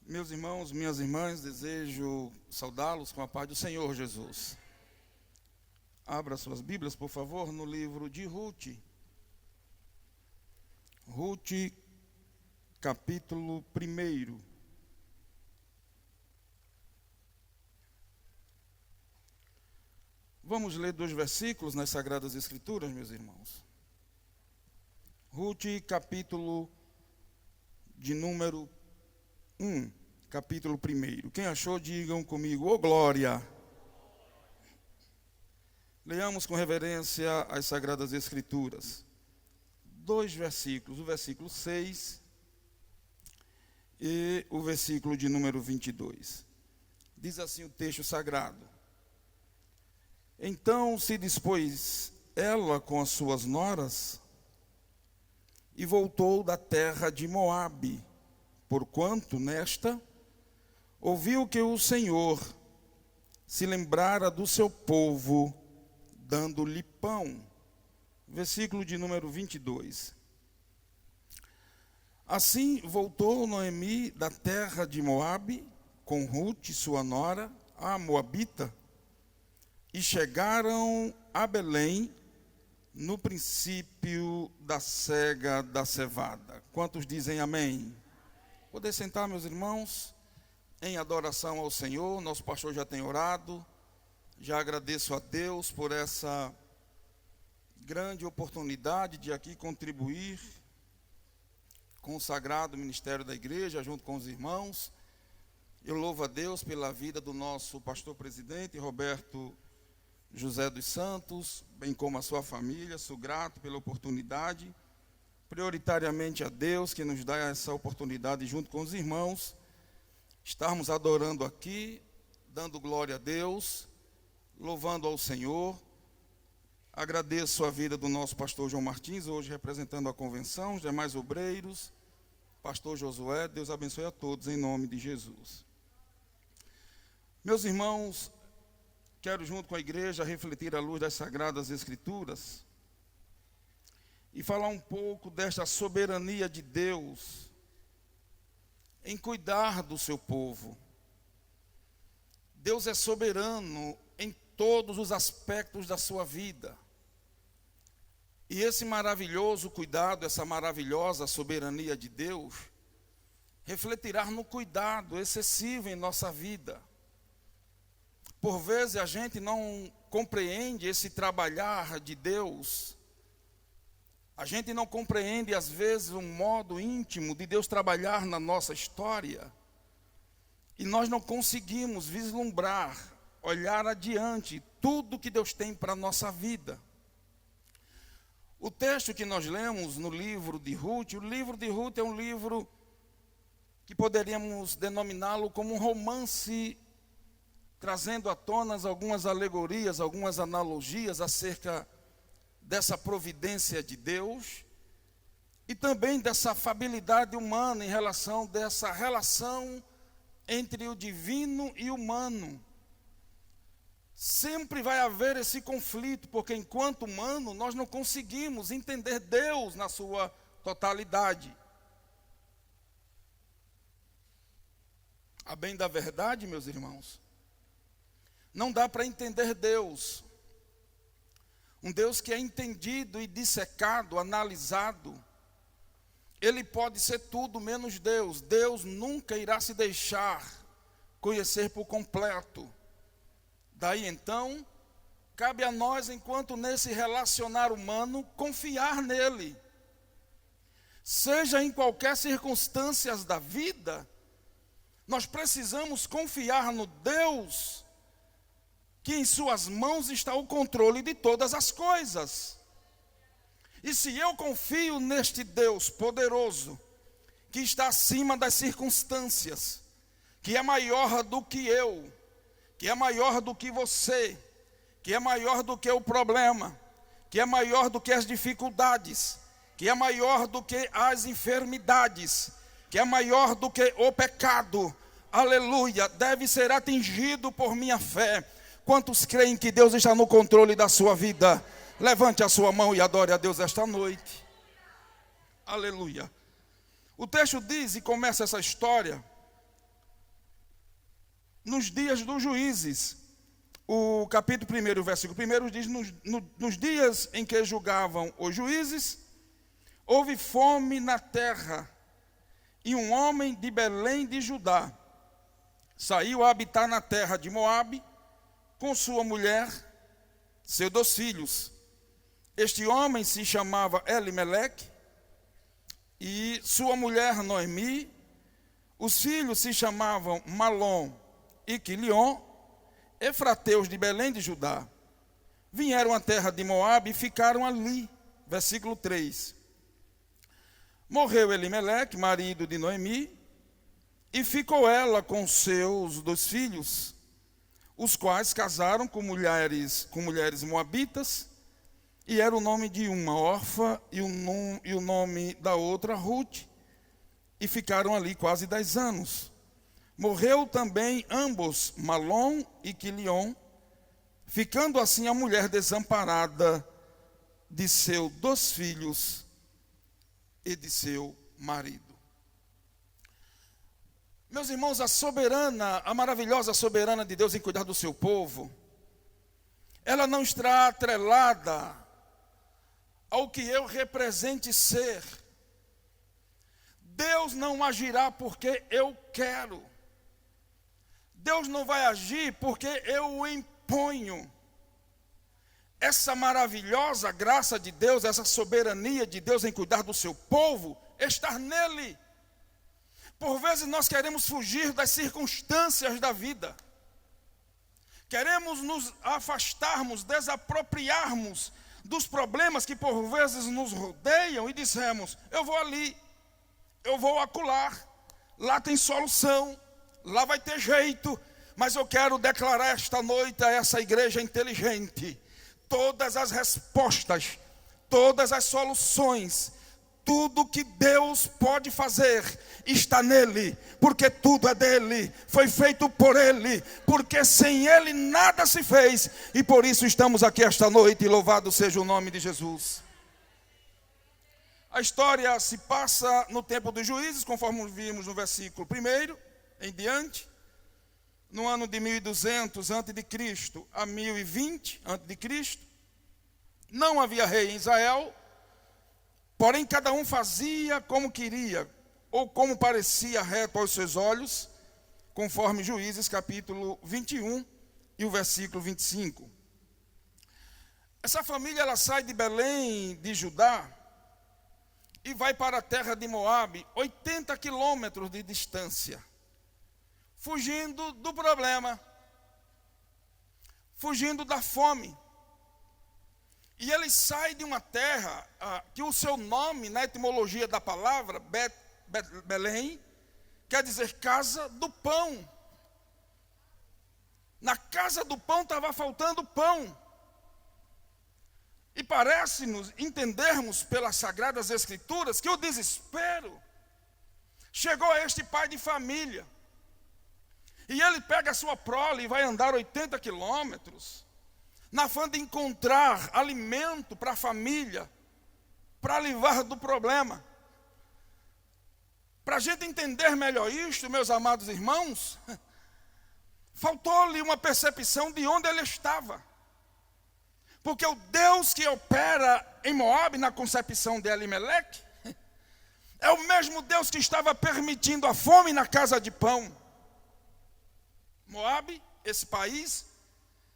Meus irmãos, minhas irmãs, desejo saudá-los com a paz do Senhor Jesus. Abra suas Bíblias, por favor, no livro de Ruth. Ruth, capítulo 1. Vamos ler 2 versículos nas Sagradas Escrituras, meus irmãos. Ruth, capítulo de número 1, capítulo 1. Quem achou, digam comigo, ô glória! Leamos com reverência as Sagradas Escrituras. 2 versículos, o versículo 6 e o versículo de número 22. Diz assim o texto sagrado: Então se dispôs ela com as suas noras e voltou da terra de Moabe, porquanto nesta ouviu que o Senhor se lembrara do seu povo, dando-lhe pão. Versículo de número 22. Assim voltou Noemi da terra de Moabe, com Ruth, sua nora, a moabita, e chegaram a Belém no princípio da cega da cevada. Quantos dizem amém? Poder sentar, meus irmãos, em adoração ao Senhor. Nosso pastor já tem orado. Já agradeço a Deus por essa grande oportunidade de aqui contribuir com o sagrado ministério da igreja, junto com os irmãos. Eu louvo a Deus pela vida do nosso pastor presidente, Roberto José dos Santos, bem como a sua família. Sou grato pela oportunidade, prioritariamente a Deus que nos dá essa oportunidade, junto com os irmãos, estarmos adorando aqui, dando glória a Deus, louvando ao Senhor. Agradeço a vida do nosso pastor João Martins, hoje representando a convenção, os demais obreiros, pastor Josué. Deus abençoe a todos em nome de Jesus. Meus irmãos, quero junto com a igreja refletir à luz das Sagradas Escrituras e falar um pouco desta soberania de Deus em cuidar do seu povo. Deus é soberano em todos os aspectos da sua vida. E esse maravilhoso cuidado, essa maravilhosa soberania de Deus, refletirá no cuidado excessivo em nossa vida. Por vezes a gente não compreende esse trabalhar de Deus. A gente não compreende, às vezes, um modo íntimo de Deus trabalhar na nossa história. E nós não conseguimos vislumbrar, olhar adiante tudo que Deus tem para a nossa vida. O texto que nós lemos no livro de Ruth, o livro de Ruth é um livro que poderíamos denominá-lo como um romance, trazendo à tona algumas alegorias, algumas analogias acerca dessa providência de Deus e também dessa afabilidade humana em relação dessa relação entre o divino e o humano. Sempre vai haver esse conflito, porque enquanto humano nós não conseguimos entender Deus na sua totalidade. A bem da verdade, meus irmãos, não dá para entender Deus. Um Deus que é entendido e dissecado, analisado. Ele pode ser tudo menos Deus. Deus nunca irá se deixar conhecer por completo. Daí então, cabe a nós, enquanto nesse relacionar humano, confiar nele. Seja em qualquer circunstância da vida, nós precisamos confiar no Deus que em suas mãos está o controle de todas as coisas. E se eu confio neste Deus poderoso, que está acima das circunstâncias, que é maior do que eu, que é maior do que você, que é maior do que o problema, que é maior do que as dificuldades, que é maior do que as enfermidades, que é maior do que o pecado, aleluia, deve ser atingido por minha fé. Quantos creem que Deus está no controle da sua vida? Levante a sua mão e adore a Deus esta noite. Aleluia. O texto diz, e começa essa história, nos dias dos juízes. O capítulo 1, o versículo 1 diz, nos dias em que julgavam os juízes, houve fome na terra, e um homem de Belém de Judá saiu a habitar na terra de Moabe, com sua mulher, seus 2 filhos. Este homem se chamava Elimeleque, e sua mulher Noemi. Os filhos se chamavam Malom e Quilion, efrateus de Belém de Judá. Vieram à terra de Moabe e ficaram ali. Versículo 3. Morreu Elimeleque, marido de Noemi, e ficou ela com seus 2 filhos, os quais casaram com mulheres moabitas, e era o nome de uma Orfa e o nome da outra Ruth, e ficaram ali quase 10 anos. Morreu também ambos, Malom e Quilion, ficando assim a mulher desamparada de seus 2 filhos e de seu marido. Meus irmãos, a maravilhosa soberana de Deus em cuidar do seu povo, ela não está atrelada ao que eu represente ser. Deus não agirá porque eu quero. Deus não vai agir porque eu o imponho. Essa maravilhosa graça de Deus, essa soberania de Deus em cuidar do seu povo, está nele. Por vezes nós queremos fugir das circunstâncias da vida. Queremos nos afastarmos, desapropriarmos dos problemas que por vezes nos rodeiam e dizemos, eu vou ali, eu vou acolá, lá tem solução, lá vai ter jeito. Mas eu quero declarar esta noite a essa igreja inteligente, todas as respostas, todas as soluções, tudo que Deus pode fazer está nele, porque tudo é dele, foi feito por ele, porque sem ele nada se fez, e por isso estamos aqui esta noite, e louvado seja o nome de Jesus. A história se passa no tempo dos juízes, conforme vimos no versículo 1 em diante, no ano de 1200 a.C. a 1020 a.C. Não havia rei em Israel, porém cada um fazia como queria, ou como parecia reto aos seus olhos, conforme Juízes capítulo 21 e o versículo 25. Essa família ela sai de Belém de Judá e vai para a terra de Moabe, 80 quilômetros de distância, fugindo do problema, fugindo da fome. E ele sai de uma terra que o seu nome, na etimologia da palavra, Belém, quer dizer casa do pão. Na casa do pão estava faltando pão. E parece-nos entendermos pelas Sagradas Escrituras que o desespero chegou a este pai de família. E ele pega a sua prole e vai andar 80 quilômetros, na fã de encontrar alimento para a família, para livrar do problema. Para a gente entender melhor isto, meus amados irmãos, faltou-lhe uma percepção de onde ele estava. Porque o Deus que opera em Moabe, na concepção de Elimeleque, é o mesmo Deus que estava permitindo a fome na casa de pão. Moabe, esse país,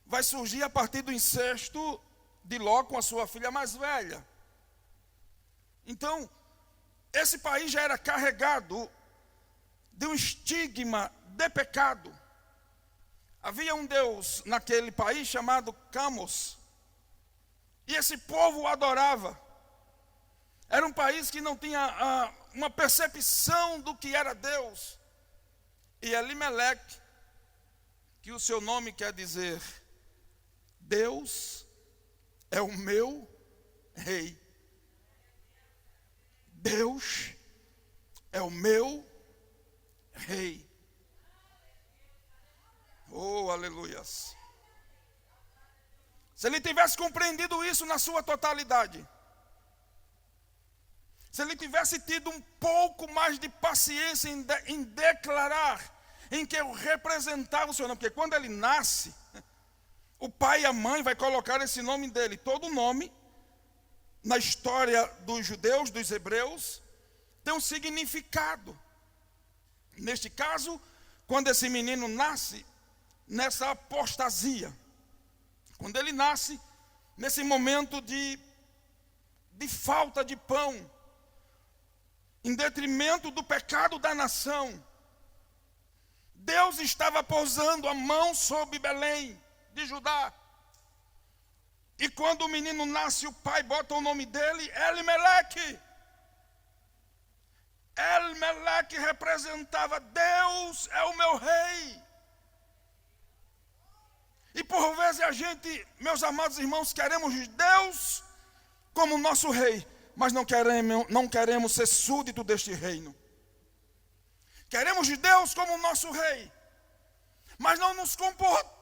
vai surgir a partir do incesto de Ló com a sua filha mais velha. Então, esse país já era carregado de um estigma de pecado. Havia um deus naquele país chamado Camos, e esse povo o adorava. Era um país que não tinha uma percepção do que era Deus. E Elimeleque, que o seu nome quer dizer Deus é o meu rei. Deus é o meu rei. Oh, aleluias. Se ele tivesse compreendido isso na sua totalidade, se ele tivesse tido um pouco mais de paciência em declarar, em que eu representava o seu nome. Porque quando ele nasce, o pai e a mãe vai colocar esse nome dele. Todo nome, na história dos judeus, dos hebreus, tem um significado. Neste caso, quando esse menino nasce, nessa apostasia, quando ele nasce, nesse momento de falta de pão, em detrimento do pecado da nação, Deus estava pousando a mão sobre Belém de Judá. E quando o menino nasce, o pai bota o nome dele, Elimeleque. Elimeleque representava: Deus é o meu rei. E por vezes a gente, meus amados irmãos, queremos Deus como nosso rei, mas não queremos ser súdito deste reino. Queremos Deus como nosso rei, mas não nos comportamos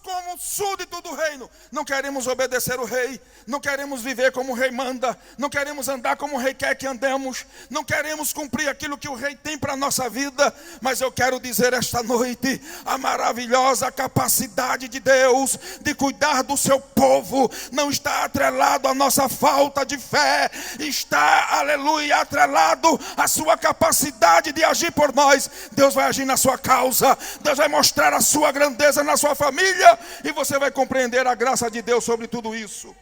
como súdito do reino. Não queremos obedecer o rei, não queremos viver como o rei manda, não queremos andar como o rei quer que andemos, não queremos cumprir aquilo que o rei tem para a nossa vida. Mas eu quero dizer esta noite, a maravilhosa capacidade de Deus de cuidar do seu povo não está atrelado à nossa falta de fé, está, aleluia, atrelado à sua capacidade de agir por nós. Deus vai agir na sua causa, Deus vai mostrar a sua grandeza na sua família, e você vai compreender a graça de Deus sobre tudo isso.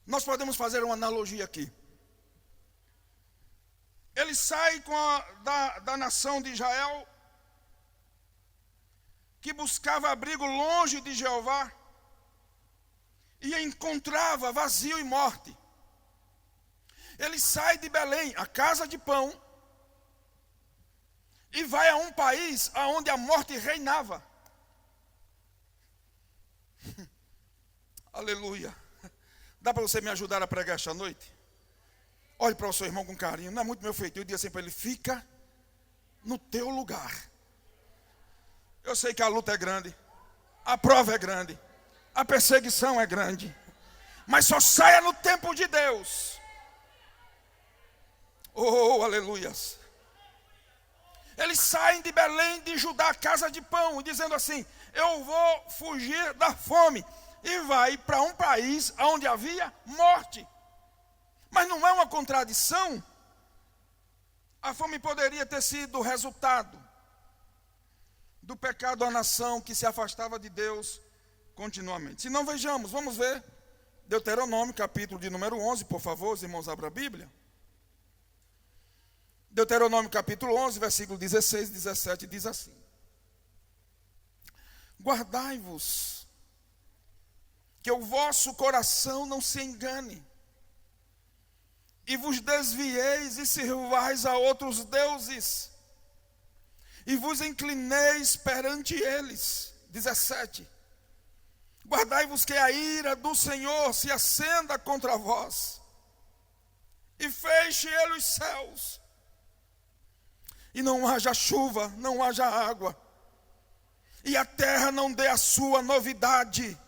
Nós podemos fazer uma analogia aqui. Ele sai da nação de Israel, que buscava abrigo longe de Jeová, e encontrava vazio e morte. Ele sai de Belém, a casa de pão, e vai a um país onde a morte reinava. Aleluia. Dá para você me ajudar a pregar esta noite? Olhe para o seu irmão com carinho. Não é muito meu feitio. Eu digo assim para ele: fica no teu lugar. Eu sei que a luta é grande, a prova é grande, a perseguição é grande, mas só saia no tempo de Deus. Oh, aleluias. Eles saem de Belém de Judá, casa de pão, dizendo assim: eu vou fugir da fome. E vai para um país onde havia morte. Mas não é uma contradição? A fome poderia ter sido resultado do pecado da nação que se afastava de Deus continuamente. Se não, vejamos, vamos ver Deuteronômio, capítulo de número 11, por favor, os irmãos abram a Bíblia. Deuteronômio capítulo 11, versículo 16 e 17, diz assim: guardai-vos, que o vosso coração não se engane, e vos desvieis e sirvais a outros deuses, e vos inclineis perante eles. 17. Guardai-vos que a ira do Senhor se acenda contra vós, e feche ele os céus, e não haja chuva, não haja água, e a terra não dê a sua novidade,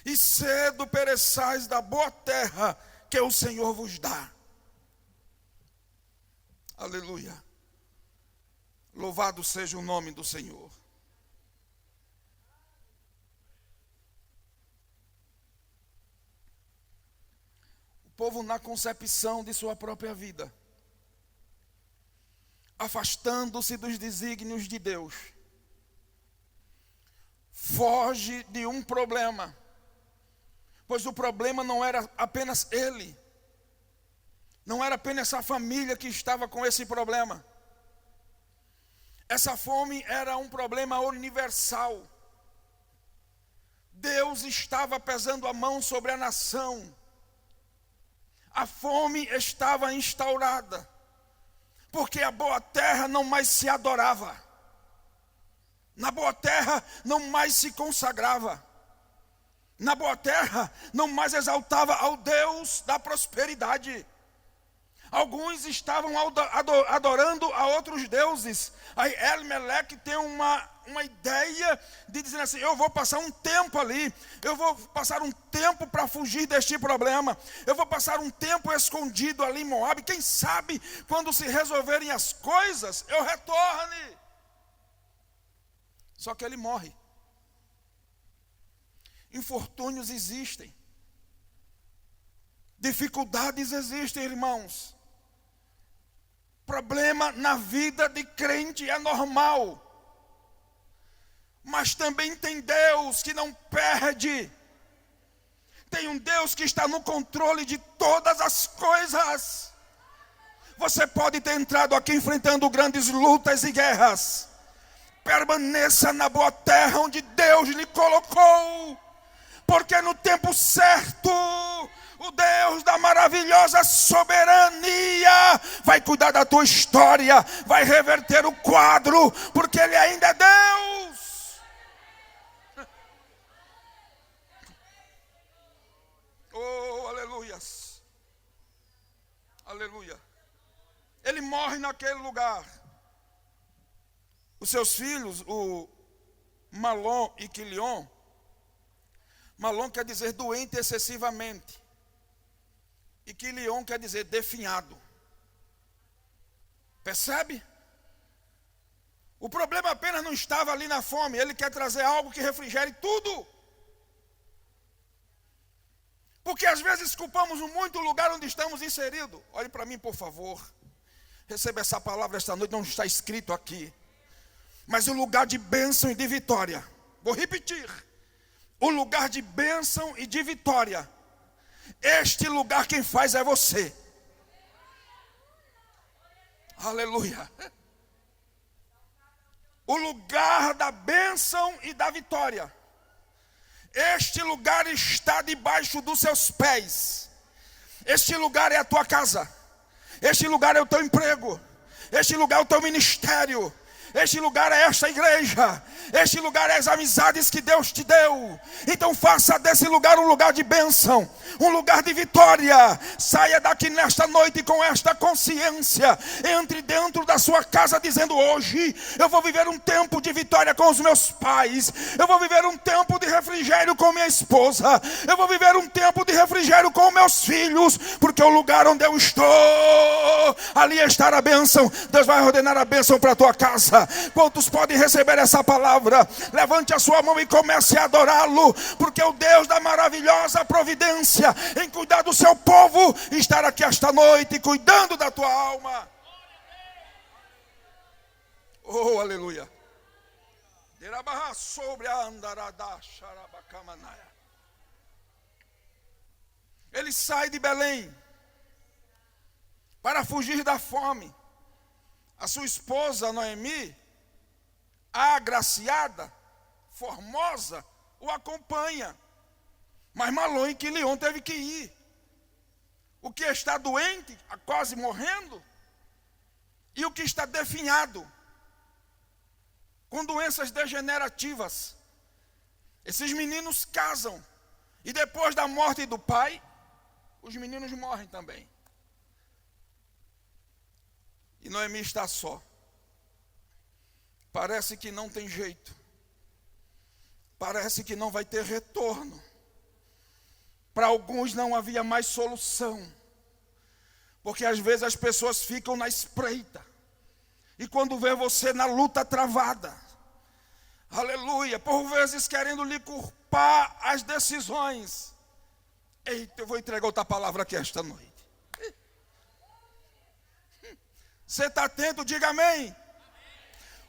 e cedo pereçais da boa terra que o Senhor vos dá. Aleluia. Louvado seja o nome do Senhor. O povo, na concepção de sua própria vida, afastando-se dos desígnios de Deus, foge de um problema, pois o problema não era apenas ele, não era apenas essa família que estava com esse problema. Essa fome era um problema universal. Deus estava pesando a mão sobre a nação. A fome estava instaurada, porque a boa terra não mais se adorava, na boa terra não mais se consagrava, na boa terra não mais exaltava ao Deus da prosperidade. Alguns estavam adorando a outros deuses. Aí Elimeleque tem uma ideia de dizer assim: eu vou passar um tempo ali, eu vou passar um tempo para fugir deste problema, eu vou passar um tempo escondido ali em Moabe, quem sabe quando se resolverem as coisas, eu retorne. Só que ele morre. Infortúnios existem, dificuldades existem, irmãos. Problema na vida de crente é normal. Mas também tem Deus que não perde. Tem um Deus que está no controle de todas as coisas. Você pode ter entrado aqui enfrentando grandes lutas e guerras. Permaneça na boa terra onde Deus lhe colocou. Porque no tempo certo, o Deus da maravilhosa soberania vai cuidar da tua história, vai reverter o quadro, porque Ele ainda é Deus. Oh, aleluias. Aleluia. Ele morre naquele lugar. Os seus filhos, o Malom e Quilion. Malom quer dizer doente excessivamente. E Quilion quer dizer definhado. Percebe? O problema apenas não estava ali na fome. Ele quer trazer algo que refrigere tudo. Porque às vezes culpamos muito o lugar onde estamos inseridos. Olhe para mim, por favor. Receba essa palavra esta noite, não está escrito aqui. Mas o lugar de bênção e de vitória. Vou repetir. O lugar de bênção e de vitória. Este lugar quem faz é você. Aleluia. O lugar da bênção e da vitória. Este lugar está debaixo dos seus pés. Este lugar é a tua casa. Este lugar é o teu emprego. Este lugar é o teu ministério. Este lugar é esta igreja. Este lugar é as amizades que Deus te deu. Então faça desse lugar um lugar de bênção, um lugar de vitória. Saia daqui nesta noite com esta consciência. Entre dentro da sua casa dizendo: hoje eu vou viver um tempo de vitória com os meus pais. Eu vou viver um tempo de refrigério com minha esposa. Eu vou viver um tempo de refrigério com meus filhos. Porque o lugar onde eu estou, ali está a bênção. Deus vai ordenar a bênção para a tua casa. Quantos podem receber essa palavra? Levante a sua mão e comece a adorá-lo, porque o Deus da maravilhosa providência em cuidar do seu povo estará aqui esta noite cuidando da tua alma. Oh, aleluia. Ele sai de Belém para fugir da fome. A sua esposa Noemi, agraciada, formosa, o acompanha. Mas Malom e Quilion teve que ir. O que está doente, quase morrendo, e o que está definhado, com doenças degenerativas. Esses meninos casam, e depois da morte do pai, os meninos morrem também. E Noemi está só. Parece que não tem jeito. Parece que não vai ter retorno. Para alguns não havia mais solução. Porque às vezes as pessoas ficam na espreita. E quando vê você na luta travada, aleluia, por vezes querendo lhe culpar as decisões. Eita, eu vou entregar outra palavra aqui esta noite. Você está atento? Diga amém.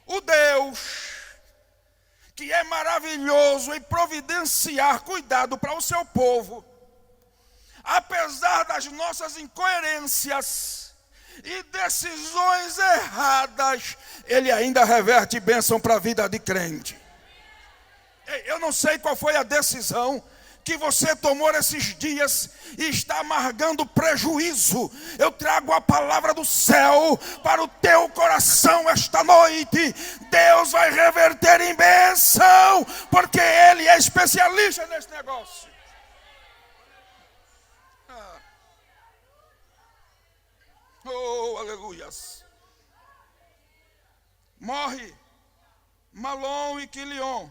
O Deus que é maravilhoso em providenciar cuidado para o seu povo, apesar das nossas incoerências e decisões erradas, Ele ainda reverte bênção para a vida de crente. Eu não sei qual foi a decisão que você tomou esses dias e está amargando prejuízo. Eu trago a palavra do céu para o teu coração esta noite. Deus vai reverter em bênção, porque Ele é especialista nesse negócio. aleluias. Morre Malom e Quilion.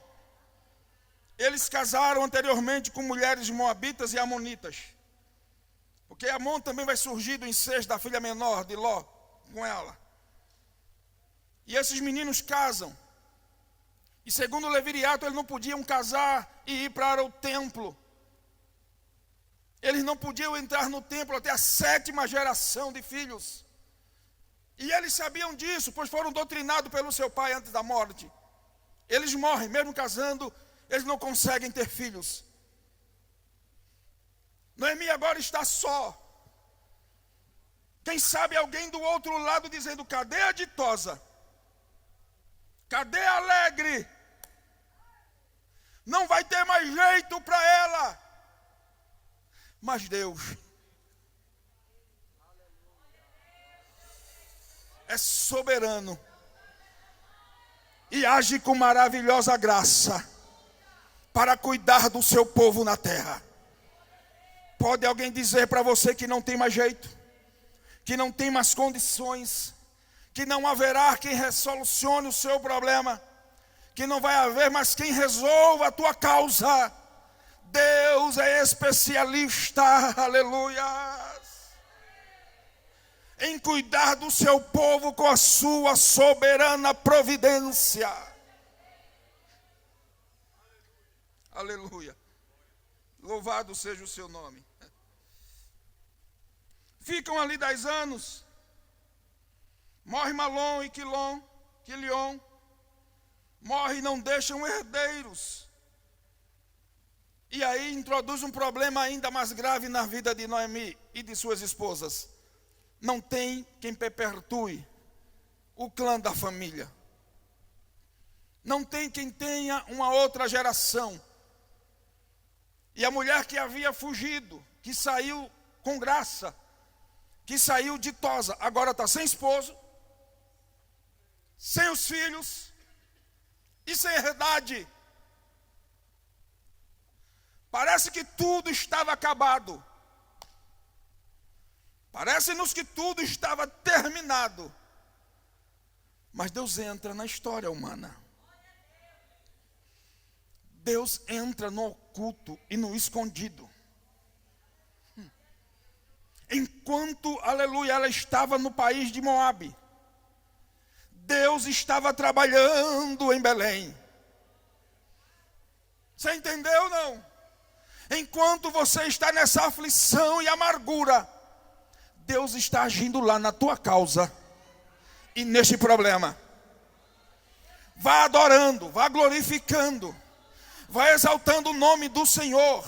Eles casaram anteriormente com mulheres moabitas e amonitas. Porque Amon também vai surgir do incesto da filha menor de Ló com ela. E esses meninos casam. E segundo o Leviriato, eles não podiam casar e ir para o templo. Eles não podiam entrar no templo até a 7ª geração de filhos. E eles sabiam disso, pois foram doutrinados pelo seu pai antes da morte. Eles morrem, mesmo casando, eles não conseguem ter filhos. Noemi agora está só. Quem sabe alguém do outro lado dizendo: cadê a ditosa? Cadê a alegre? Não vai ter mais jeito para ela. Mas Deus é soberano e age com maravilhosa graça para cuidar do seu povo na terra. Pode alguém dizer para você que não tem mais jeito, que não tem mais condições, que não haverá quem resolucione o seu problema, que não vai haver mais quem resolva a tua causa? Deus é especialista, aleluia, em cuidar do seu povo com a sua soberana providência. Aleluia. Louvado seja o seu nome. Ficam ali 10 anos. Morre Malom e Quilion. Morre e não deixam herdeiros. E aí introduz um problema ainda mais grave na vida de Noemi e de suas esposas. Não tem quem perpetue o clã da família. Não tem quem tenha uma outra geração. E a mulher que havia fugido, que saiu com graça, que saiu ditosa, agora está sem esposo, sem os filhos e sem herdade. Parece que tudo estava acabado. Parece-nos que tudo estava terminado. Mas Deus entra na história humana. Deus entra no oculto e no escondido. Enquanto, aleluia, ela estava no país de Moabe, Deus estava trabalhando em Belém. Você entendeu, não? Enquanto você está nessa aflição e amargura, Deus está agindo lá na tua causa e neste problema. Vá adorando, vá glorificando, vá exaltando o nome do Senhor.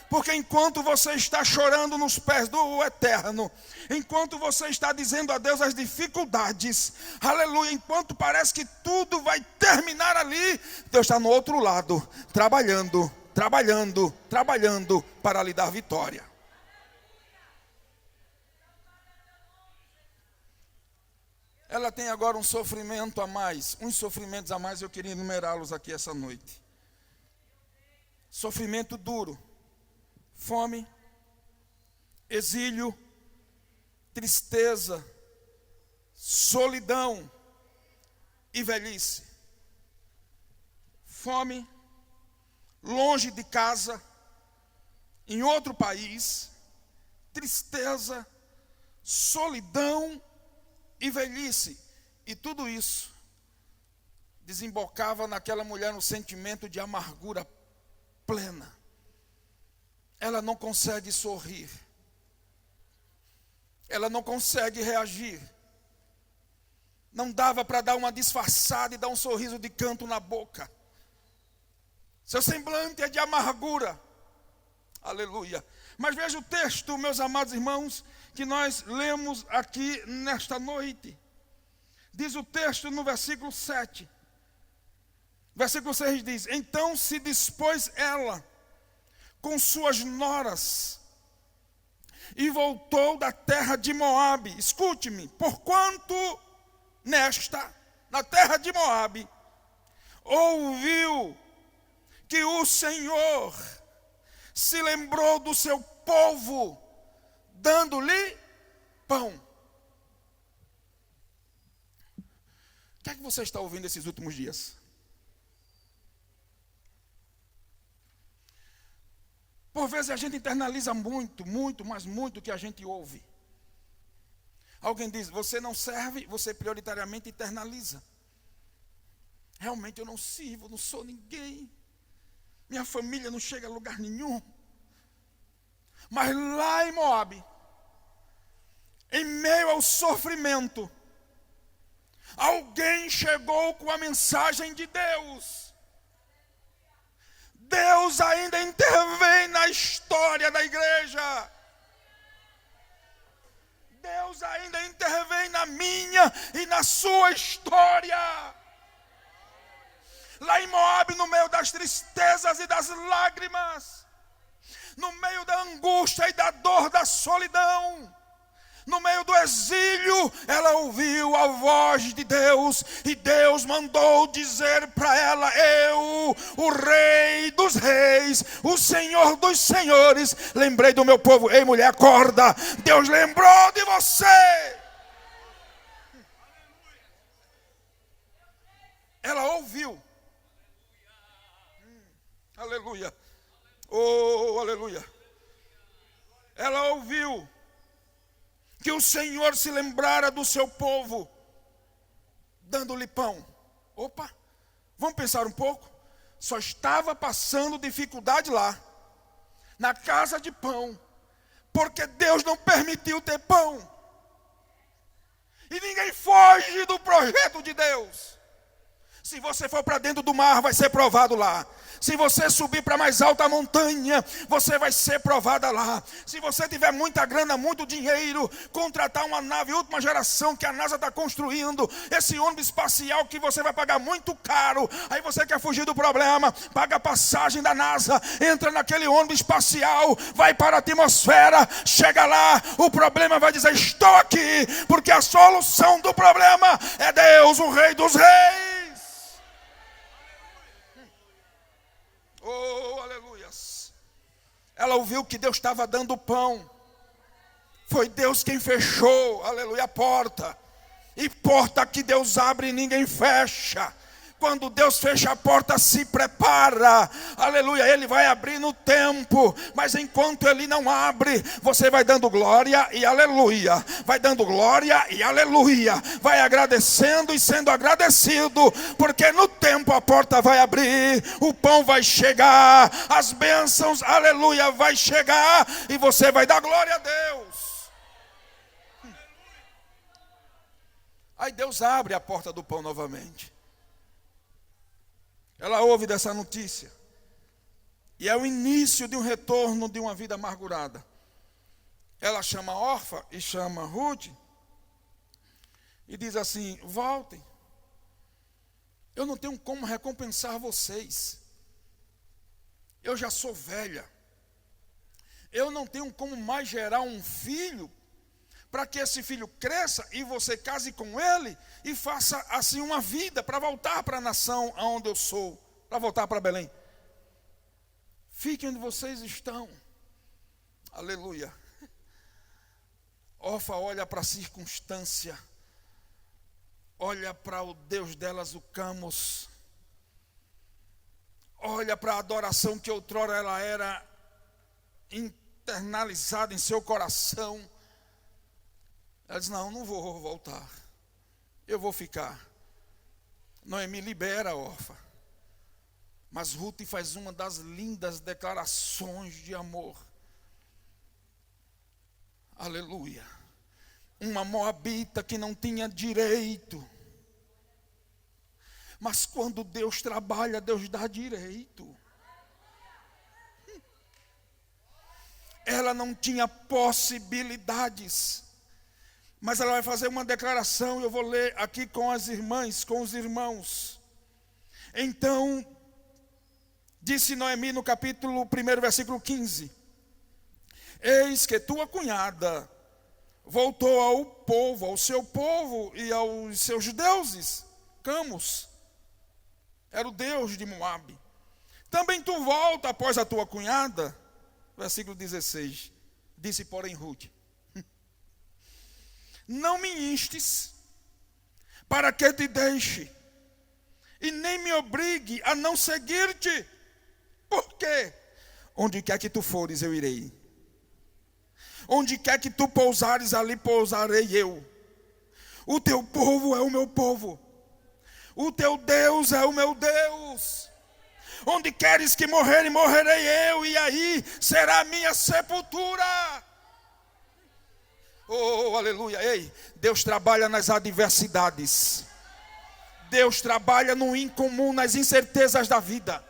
Porque enquanto você está chorando nos pés do Eterno, enquanto você está dizendo a Deus as dificuldades, aleluia, enquanto parece que tudo vai terminar ali, Deus está no outro lado, trabalhando para lhe dar vitória. Ela tem agora um sofrimento a mais, uns sofrimentos a mais, eu queria enumerá-los aqui essa noite. Sofrimento duro. Fome, exílio, tristeza, solidão e velhice. Fome, longe de casa, em outro país, tristeza, solidão e velhice. E tudo isso desembocava naquela mulher no sentimento de amargura plena. Ela não consegue sorrir. Ela não consegue reagir. Não dava para dar uma disfarçada e dar um sorriso de canto na boca. Seu semblante é de amargura. Aleluia. Mas veja o texto, meus amados irmãos, que nós lemos aqui nesta noite. Diz o texto no versículo 7. Versículo 6 diz: então se dispôs ela com suas noras e voltou da terra de Moabe. Escute-me, porquanto na terra de Moabe, ouviu que o Senhor se lembrou do seu povo, dando-lhe pão. O que é que você está ouvindo esses últimos dias? Por vezes a gente internaliza muito, mas muito o que a gente ouve. Alguém diz, você não serve, você prioritariamente internaliza. Realmente eu não sirvo, não sou ninguém. Minha família não chega a lugar nenhum. Mas lá em Moabe, em meio ao sofrimento, alguém chegou com a mensagem de Deus. Deus ainda intervém na história da igreja. Deus ainda intervém na minha e na sua história. Lá em Moabe, no meio das tristezas e das lágrimas, no meio da angústia e da dor da solidão, no meio do exílio, ela ouviu a voz de Deus, e Deus mandou dizer para ela: eu, o Rei dos Reis, o Senhor dos Senhores, lembrei do meu povo. Ei, mulher, acorda, Deus lembrou de você. Ela ouviu. Aleluia. Oh, aleluia. Ela ouviu que o Senhor se lembrara do seu povo, dando-lhe pão. Opa, vamos pensar um pouco. Só estava passando dificuldade lá, na casa de pão, porque Deus não permitiu ter pão. E ninguém foge do projeto de Deus. Se você for para dentro do mar, vai ser provado lá. Se você subir para mais alta montanha, você vai ser provada lá. Se você tiver muita grana, muito dinheiro, contratar uma nave última geração que a NASA está construindo, esse ônibus espacial que você vai pagar muito caro, aí você quer fugir do problema, paga a passagem da NASA, entra naquele ônibus espacial, vai para a atmosfera, chega lá, o problema vai dizer: estou aqui, porque a solução do problema é Deus, o Rei dos Reis. Oh, aleluias. Ela ouviu que Deus estava dando pão. Foi Deus quem fechou, aleluia, a porta. E porta que Deus abre e ninguém fecha. Quando Deus fecha a porta, se prepara, aleluia, Ele vai abrir no tempo, mas enquanto Ele não abre, você vai dando glória e aleluia, vai dando glória e aleluia, vai agradecendo e sendo agradecido, porque no tempo a porta vai abrir, o pão vai chegar, as bênçãos, aleluia, vai chegar, e você vai dar glória a Deus. Aí Deus abre a porta do pão novamente. Ela ouve dessa notícia. E é o início de um retorno de uma vida amargurada. Ela chama Orfa e chama Ruth. E diz assim: voltem. Eu não tenho como recompensar vocês. Eu já sou velha. Eu não tenho como mais gerar um filho, para que esse filho cresça e você case com ele e faça assim uma vida para voltar para a nação onde eu sou, para voltar para Belém. Fiquem onde vocês estão. Aleluia. Orfa olha para a circunstância, olha para o Deus delas, o Camos, olha para a adoração que outrora ela era internalizada em seu coração. Ela diz: não vou voltar, eu vou ficar. Noemi libera a Orfa, mas Ruth faz uma das lindas declarações de amor. Aleluia. Uma moabita que não tinha direito, mas quando Deus trabalha, Deus dá direito. Ela não tinha possibilidades, mas ela vai fazer uma declaração. Eu vou ler aqui com as irmãs, com os irmãos. Então, disse Noemi no capítulo 1, versículo 15: eis que tua cunhada voltou ao povo, ao seu povo e aos seus deuses. Camos era o deus de Moabe. Também tu volta após a tua cunhada. Versículo 16. Disse, porém, Ruth: não me instes para que te deixe, e nem me obrigue a não seguir-te. Por quê? Onde quer que tu fores, eu irei. Onde quer que tu pousares, ali pousarei eu. O teu povo é o meu povo. O teu Deus é o meu Deus. Onde queres que morrer, morrerei eu, e aí será a minha sepultura. Oh, aleluia. Ei, Deus trabalha nas adversidades. Deus trabalha no incomum, nas incertezas da vida.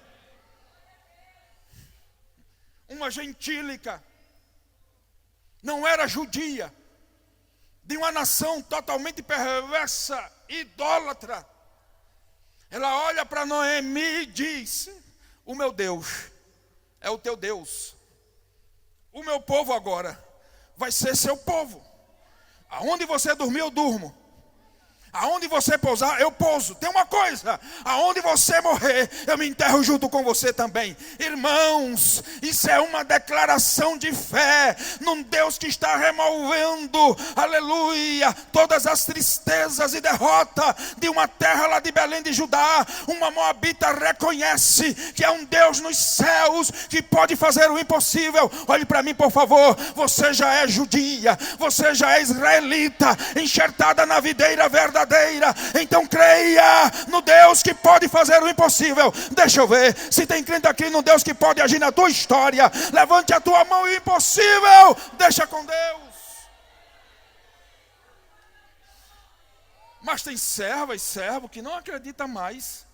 Uma gentílica, não era judia, de uma nação totalmente perversa, idólatra. Ela olha para Noemi e diz: o meu Deus é o teu Deus. O meu povo agora vai ser seu povo. Aonde você dormir, eu durmo. Aonde você pousar, eu pouso. Tem uma coisa: aonde você morrer, eu me enterro junto com você também. Irmãos, isso é uma declaração de fé num Deus que está removendo, aleluia, todas as tristezas e derrota de uma terra lá de Belém de Judá. Uma moabita reconhece que é um Deus nos céus que pode fazer o impossível. Olhe para mim, por favor. Você já é judia, você já é israelita, enxertada na videira verdadeira. Então creia no Deus que pode fazer o impossível. Deixa eu ver se tem crente aqui no Deus que pode agir na tua história. Levante a tua mão, e o impossível deixa com Deus. Mas tem serva e servo que não acredita mais.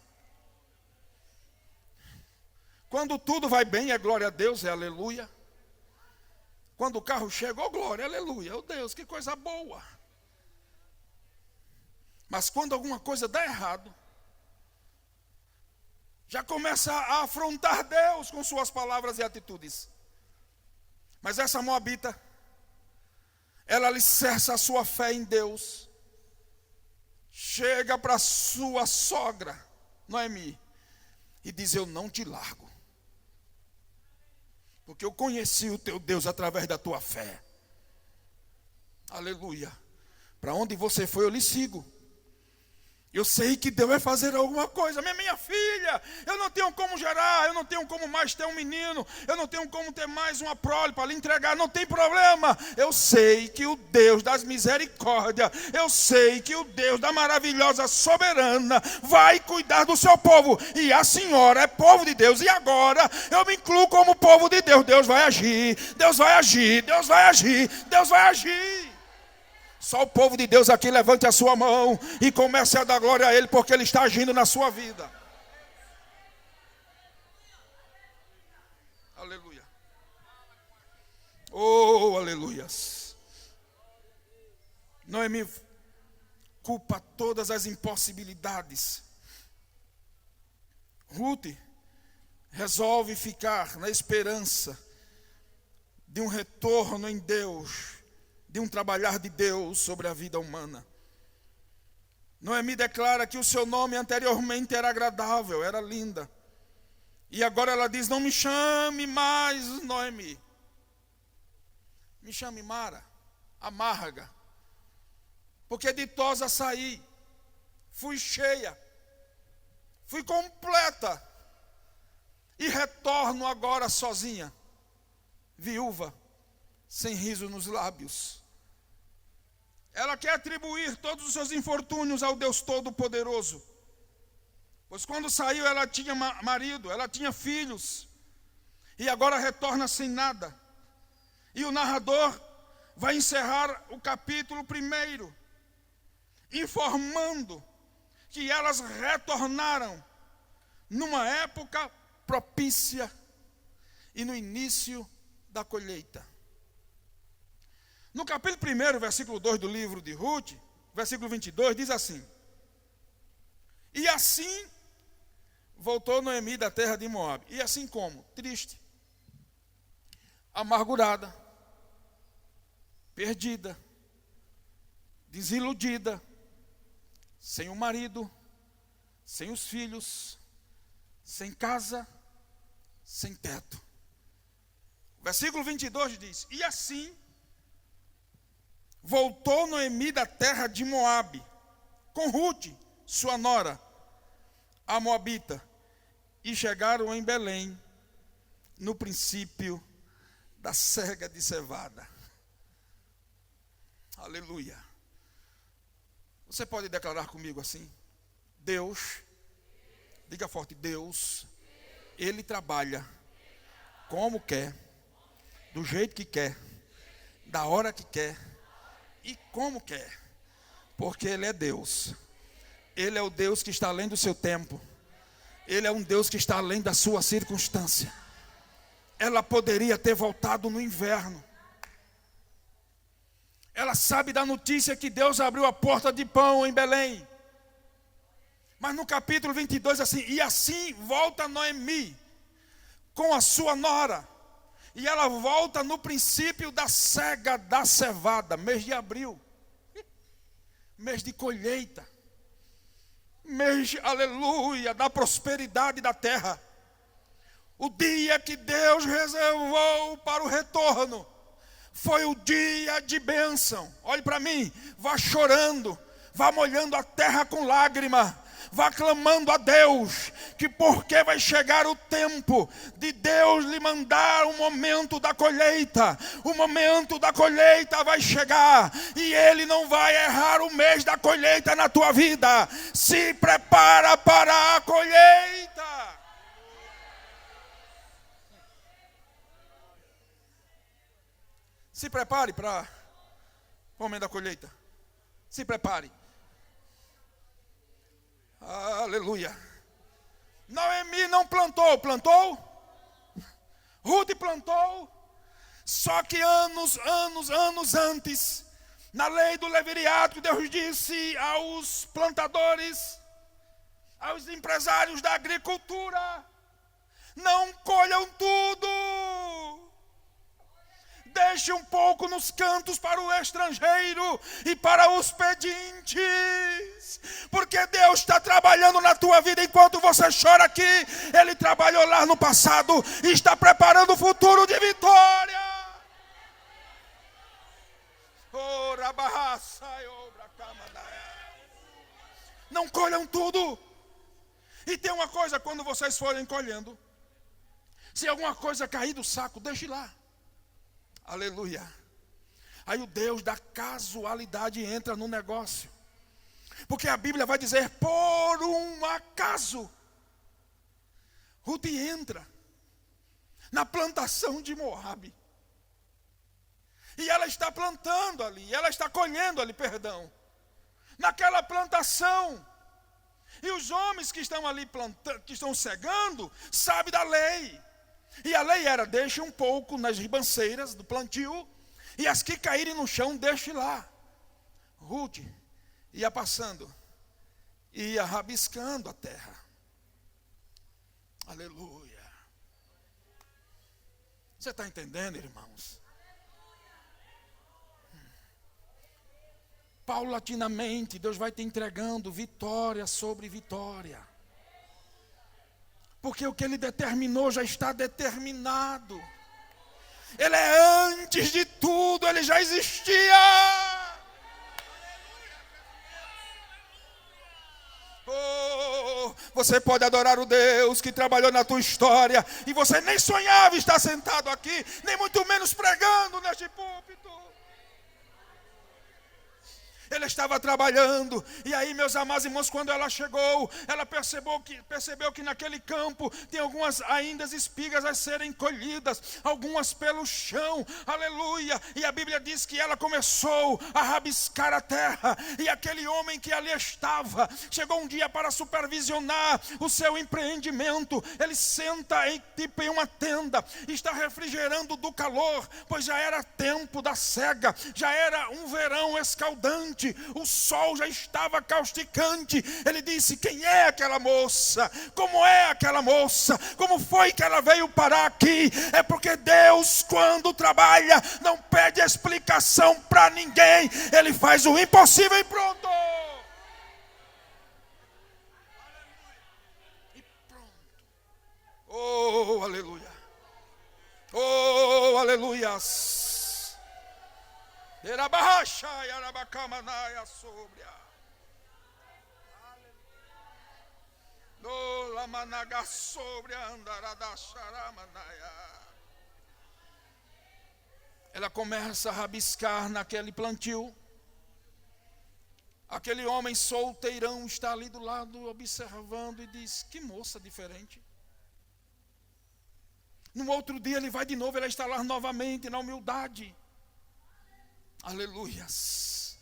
Quando tudo vai bem, é glória a Deus, é aleluia. Quando o carro chega, oh glória, aleluia, oh Deus, que coisa boa. Mas quando alguma coisa dá errado, já começa a afrontar Deus com suas palavras e atitudes. Mas essa moabita, ela alicerça a sua fé em Deus. Chega para sua sogra, Noemi, e diz: eu não te largo, porque eu conheci o teu Deus através da tua fé. Aleluia. Para onde você foi, eu lhe sigo. Eu sei que Deus vai fazer alguma coisa. Minha filha, eu não tenho como gerar, eu não tenho como mais ter um menino, eu não tenho como ter mais uma prole para lhe entregar, não tem problema. Eu sei que o Deus das misericórdias, eu sei que o Deus da maravilhosa soberana vai cuidar do seu povo. E a senhora é povo de Deus, e agora eu me incluo como povo de Deus. Deus vai agir, Deus vai agir, Deus vai agir, Deus vai agir. Só o povo de Deus aqui levante a sua mão e comece a dar glória a Ele, porque Ele está agindo na sua vida. Aleluia. Oh, aleluias. Noemi culpa todas as impossibilidades. Ruth resolve ficar na esperança de um retorno em Deus, de um trabalhar de Deus sobre a vida humana. Noemi declara que o seu nome anteriormente era agradável, era linda. E agora ela diz: não me chame mais Noemi, me chame Mara, amarga, porque ditosa saí, fui cheia, fui completa, e retorno agora sozinha, viúva, sem riso nos lábios. Ela quer atribuir todos os seus infortúnios ao Deus Todo-Poderoso. Pois quando saiu ela tinha marido, ela tinha filhos, e agora retorna sem nada. E o narrador vai encerrar o capítulo 1, informando que elas retornaram numa época propícia e no início da colheita. No capítulo 1, versículo 2 do livro de Ruth, versículo 22, diz assim: e assim voltou Noemi da terra de Moabe. E assim como? Triste, amargurada, perdida, desiludida, sem o marido, sem os filhos, sem casa, sem teto. O versículo 22 diz: e assim voltou Noemi da terra de Moabe, com Ruth, sua nora, a moabita, e chegaram em Belém, no princípio da cega de cevada. Aleluia. Você pode declarar comigo assim? Deus, diga forte, Deus, Ele trabalha como quer, do jeito que quer, da hora que quer e como quer, porque Ele é Deus. Ele é o Deus que está além do seu tempo. Ele é um Deus que está além da sua circunstância. Ela poderia ter voltado no inverno. Ela sabe da notícia que Deus abriu a porta de pão em Belém. Mas no capítulo 22 assim, e assim volta Noemi com a sua nora. E ela volta no princípio da cega da cevada, mês de abril. Mês de colheita. Mês, aleluia, da prosperidade da terra. O dia que Deus reservou para o retorno foi o dia de bênção. Olhe para mim, vá chorando, vá molhando a terra com lágrima, vá clamando a Deus, que porque vai chegar o tempo de Deus lhe mandar o momento da colheita. O momento da colheita vai chegar e Ele não vai errar o mês da colheita na tua vida. Se prepara para a colheita. Se prepare para o momento da colheita. Se prepare. Aleluia. Noemi não plantou, plantou? Ruth plantou. Só que anos antes, na lei do levirato, Deus disse aos plantadores, aos empresários da agricultura: não colham tudo. Deixe um pouco nos cantos para o estrangeiro e para os pedintes. Porque Deus está trabalhando na tua vida enquanto você chora aqui. Ele trabalhou lá no passado e está preparando o futuro de vitória. Não colham tudo. E tem uma coisa, quando vocês forem colhendo, se alguma coisa cair do saco, deixe lá. Aleluia. Aí o Deus da casualidade entra no negócio. Porque a Bíblia vai dizer, por um acaso, Ruth entra na plantação de Moabe. E ela está plantando ali, ela está colhendo ali, perdão. Naquela plantação. E os homens que estão ali plantando, que estão cegando, sabem da lei. E a lei era, deixe um pouco nas ribanceiras do plantio, e as que caírem no chão, deixe lá. Ruth ia passando, ia rabiscando a terra. Aleluia. Você está entendendo, irmãos? Paulatinamente, Deus vai te entregando vitória sobre vitória. Porque o que Ele determinou já está determinado. Ele é antes de tudo, Ele já existia. Oh, você pode adorar o Deus que trabalhou na tua história e você nem sonhava estar sentado aqui, nem muito menos pregando neste púlpito. Ele estava trabalhando, e aí, meus amados irmãos, quando ela chegou, ela percebeu que naquele campo tem algumas ainda espigas a serem colhidas, algumas pelo chão, aleluia. E a Bíblia diz que ela começou a rabiscar a terra, e aquele homem que ali estava, chegou um dia para supervisionar o seu empreendimento. Ele senta em uma tenda, está refrigerando do calor, pois já era tempo da cega, já era um verão escaldante. O sol já estava causticante. Ele disse, quem é aquela moça? Como é aquela moça? Como foi que ela veio parar aqui? É porque Deus, quando trabalha, não pede explicação para ninguém. Ele faz o impossível e pronto. E pronto. Oh, aleluia. Oh, aleluias. No lamanaga sobre andarada xaramanaya. Ela começa a rabiscar naquele plantio. Aquele homem solteirão está ali do lado observando e diz: que moça diferente. No outro dia ele vai de novo, ela está lá novamente na humildade. Aleluias.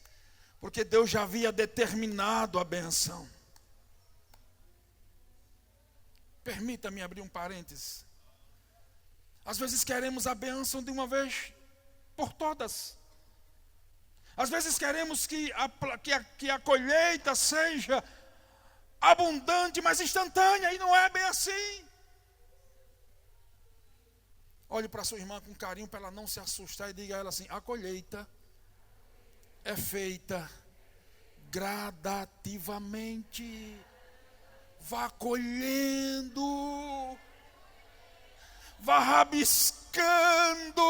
Porque Deus já havia determinado a benção. Permita-me abrir um parênteses. Às vezes queremos a bênção de uma vez por todas. Às vezes queremos que a colheita seja abundante, mas instantânea, e não é bem assim. Olhe para sua irmã com carinho para ela não se assustar e diga a ela assim: a colheita é feita gradativamente. Vá colhendo, vá rabiscando,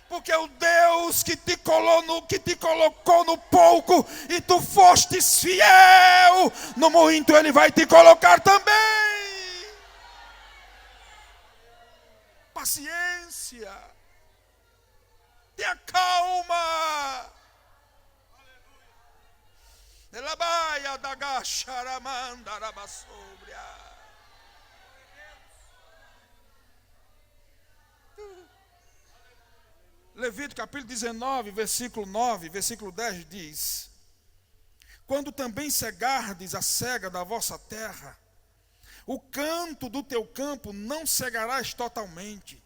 porque o Deus que te colocou no pouco e tu fostes fiel, no muito Ele vai te colocar também. Paciência, tenha calma. Elabaia da gacharamanda rabassobria. Levítico capítulo 19, versículo 9, versículo 10 diz: quando também cegardes a cega da vossa terra, o canto do teu campo não cegarás totalmente,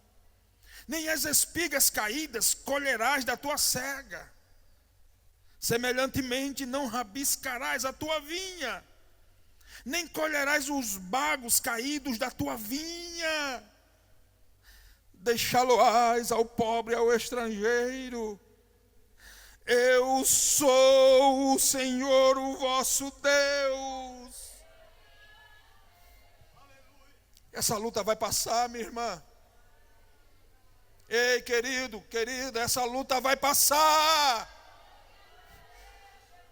nem as espigas caídas colherás da tua cega. Semelhantemente não rabiscarás a tua vinha, nem colherás os bagos caídos da tua vinha. Deixá-lo-ás ao pobre e ao estrangeiro. Eu sou o Senhor, o vosso Deus. Essa luta vai passar, minha irmã. Ei, querido, querida, essa luta vai passar.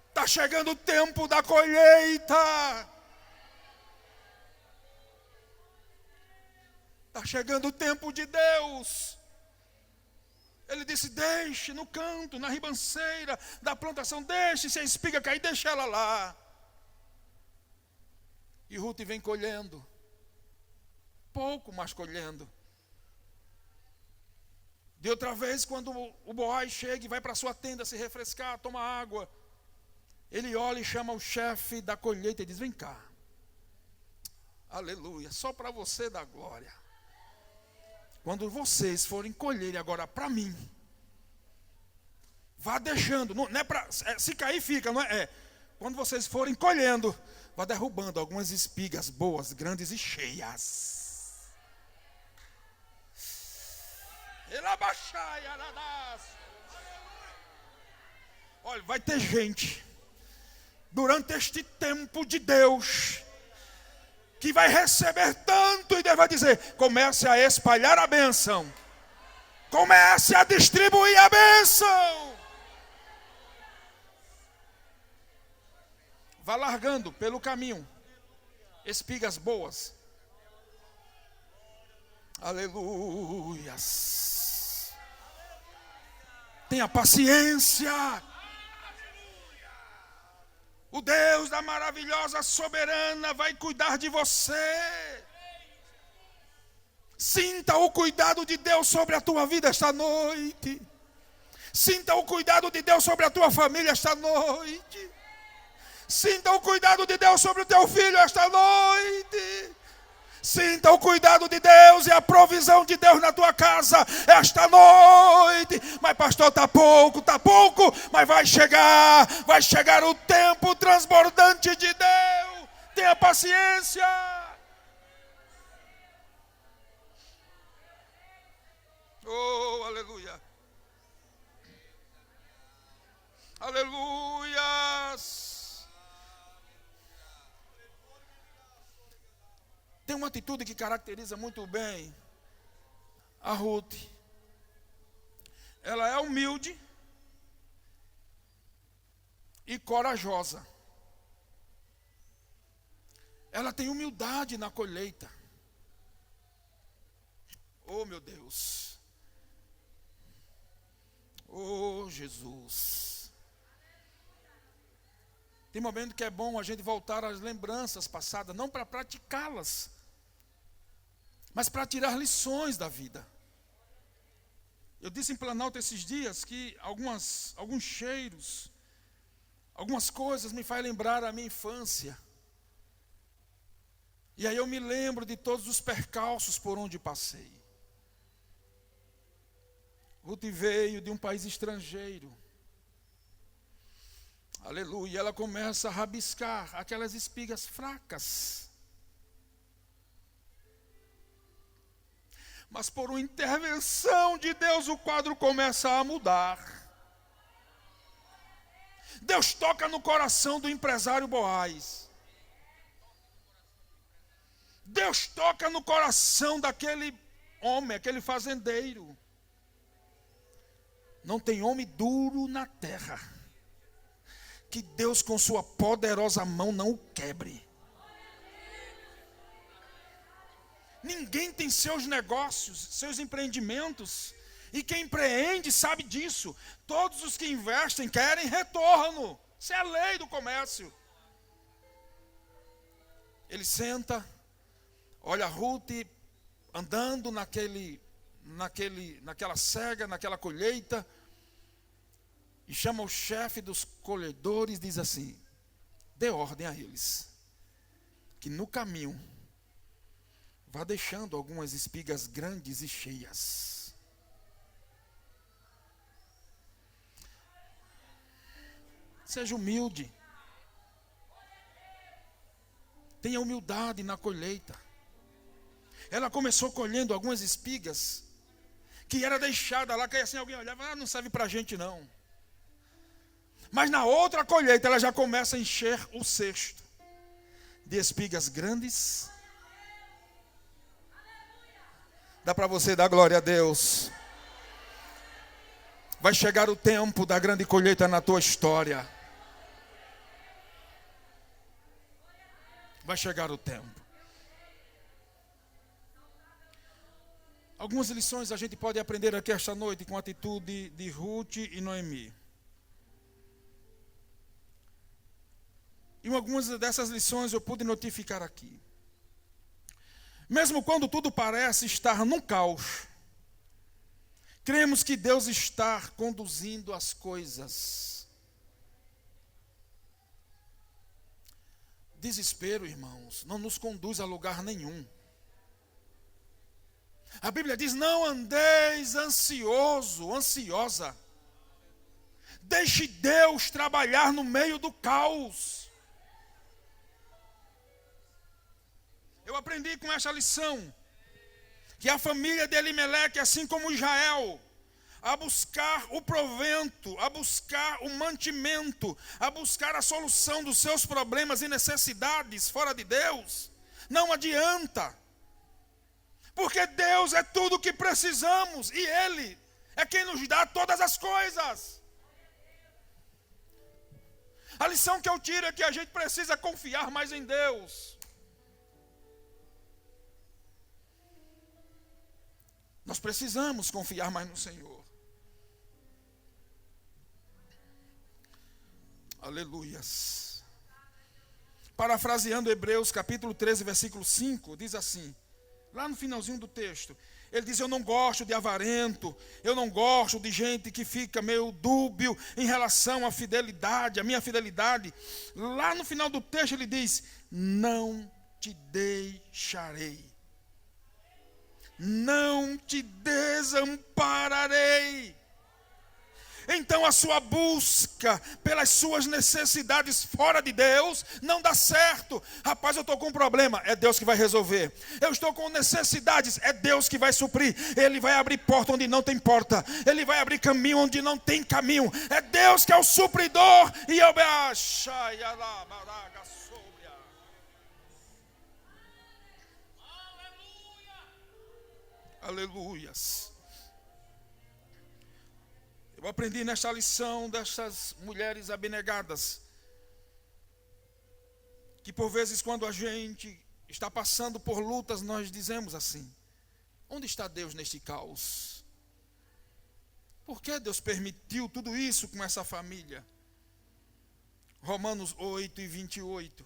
Está chegando o tempo da colheita. Está chegando o tempo de Deus. Ele disse: deixe no canto, na ribanceira da plantação, deixe se a espiga cair, deixa ela lá. E Ruth vem colhendo, pouco, mas colhendo. De outra vez, quando o Boaz chega e vai para a sua tenda se refrescar, toma água, ele olha e chama o chefe da colheita e diz: vem cá, aleluia, só para você dar glória. Quando vocês forem colher agora para mim, vá deixando, não é para, se cair fica, não é? Quando vocês forem colhendo, vá derrubando algumas espigas boas, grandes e cheias. Olha, vai ter gente durante este tempo de Deus que vai receber tanto, e Deus vai dizer: comece a espalhar a bênção, comece a distribuir a bênção. Vá largando pelo caminho espigas boas. Aleluias. Tenha paciência. O Deus da maravilhosa soberana vai cuidar de você. Sinta o cuidado de Deus sobre a tua vida esta noite. Sinta o cuidado de Deus sobre a tua família esta noite. Sinta o cuidado de Deus sobre o teu filho esta noite. Sinta o cuidado de Deus e a provisão de Deus na tua casa esta noite. Mas pastor, está pouco, mas vai chegar o tempo transbordante de Deus. Tenha paciência. Oh, aleluia. Aleluias. Tem uma atitude que caracteriza muito bem a Ruth. Ela é humilde e corajosa. ela tem humildade na colheita. Oh, meu Deus. Oh, Jesus. Tem momento que é bom a gente voltar às lembranças passadas, não para praticá-las, mas para tirar lições da vida. Eu disse em Planalto esses dias que alguns cheiros, algumas coisas me fazem lembrar a minha infância. E aí eu me lembro de todos os percalços por onde passei. Ruth veio de um país estrangeiro. Aleluia. Ela começa a rabiscar aquelas espigas fracas. Mas por uma intervenção de Deus, o quadro começa a mudar. Deus toca no coração do empresário Boaz. Deus toca no coração daquele homem, aquele fazendeiro. Não tem homem duro na terra que Deus com sua poderosa mão não o quebre. Ninguém tem seus negócios, seus empreendimentos, e quem empreende sabe disso. Todos os que investem querem retorno. Isso é a lei do comércio. Ele senta, olha a Ruth andando naquela cega, naquela colheita, e chama o chefe dos colhedores e diz assim: dê ordem a eles, que no caminho vá deixando algumas espigas grandes e cheias. Seja humilde. Tenha humildade na colheita. Ela começou colhendo algumas espigas que era deixada lá, que assim alguém olhava, não serve para a gente não. Mas na outra colheita ela já começa a encher o cesto de espigas grandes. Dá para você dar glória a Deus. Vai chegar o tempo da grande colheita na tua história. Vai chegar o tempo. Algumas lições a gente pode aprender aqui esta noite com a atitude de Ruth e Noemi. E algumas dessas lições eu pude notificar aqui. Mesmo quando tudo parece estar num caos, cremos que Deus está conduzindo as coisas. Desespero, irmãos, não nos conduz a lugar nenhum. A Bíblia diz: não andeis ansioso, ansiosa. Deixe Deus trabalhar no meio do caos. Eu aprendi com essa lição que a família de Elimeleque, assim como Israel, a buscar o provento, a buscar o mantimento, a buscar a solução dos seus problemas e necessidades fora de Deus, não adianta. Porque Deus é tudo o que precisamos e Ele é quem nos dá todas as coisas. A lição que eu tiro é que a gente precisa confiar mais em Deus. Nós precisamos confiar mais no Senhor. Aleluias. Parafraseando Hebreus capítulo 13, versículo 5, diz assim, lá no finalzinho do texto, ele diz: eu não gosto de avarento, eu não gosto de gente que fica meio dúbio em relação à fidelidade, à minha fidelidade. Lá no final do texto ele diz: não te deixarei. Não te desampararei. Então a sua busca pelas suas necessidades fora de Deus não dá certo. Rapaz, eu estou com um problema, é Deus que vai resolver. Eu estou com necessidades, é Deus que vai suprir. Ele vai abrir porta onde não tem porta. Ele vai abrir caminho onde não tem caminho. É Deus que é o supridor. E eu aleluias. Eu aprendi nesta lição dessas mulheres abnegadas que por vezes quando a gente está passando por lutas, nós dizemos assim: onde está Deus neste caos? Por que Deus permitiu tudo isso com essa família? Romanos 8 e 28.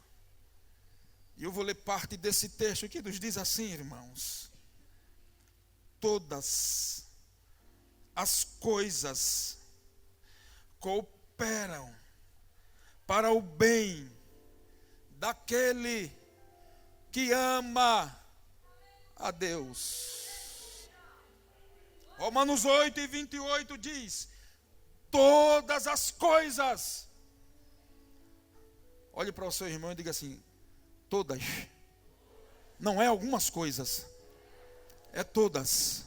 E eu vou ler parte desse texto que nos diz assim, irmãos: todas as coisas cooperam para o bem daquele que ama a Deus. Romanos 8 e 28 diz: todas as coisas. Olhe para o seu irmão e diga assim: todas. Não é algumas coisas, é todas.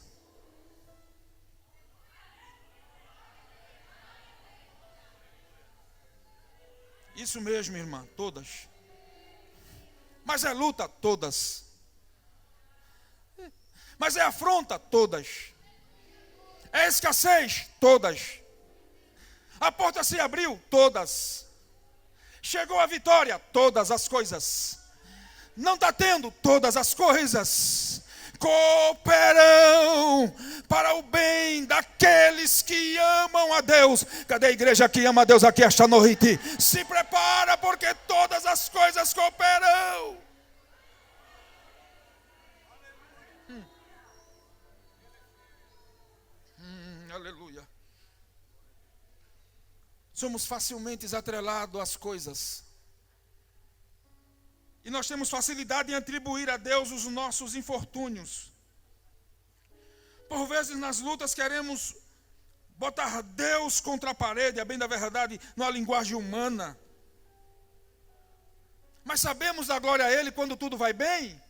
Isso mesmo, irmã, todas. Mas é luta? Todas. Mas é afronta? Todas. É escassez? Todas. A porta se abriu? Todas. Chegou a vitória? Todas as coisas. Não está tendo? Todas as coisas cooperam para o bem daqueles que amam a Deus. Cadê a igreja que ama a Deus aqui esta noite? Se prepara, porque todas as coisas cooperam. Aleluia. Somos facilmente atrelados às coisas. E nós temos facilidade em atribuir a Deus os nossos infortúnios. Por vezes nas lutas queremos botar Deus contra a parede, a bem da verdade, numa linguagem humana. Mas sabemos da glória a Ele quando tudo vai bem.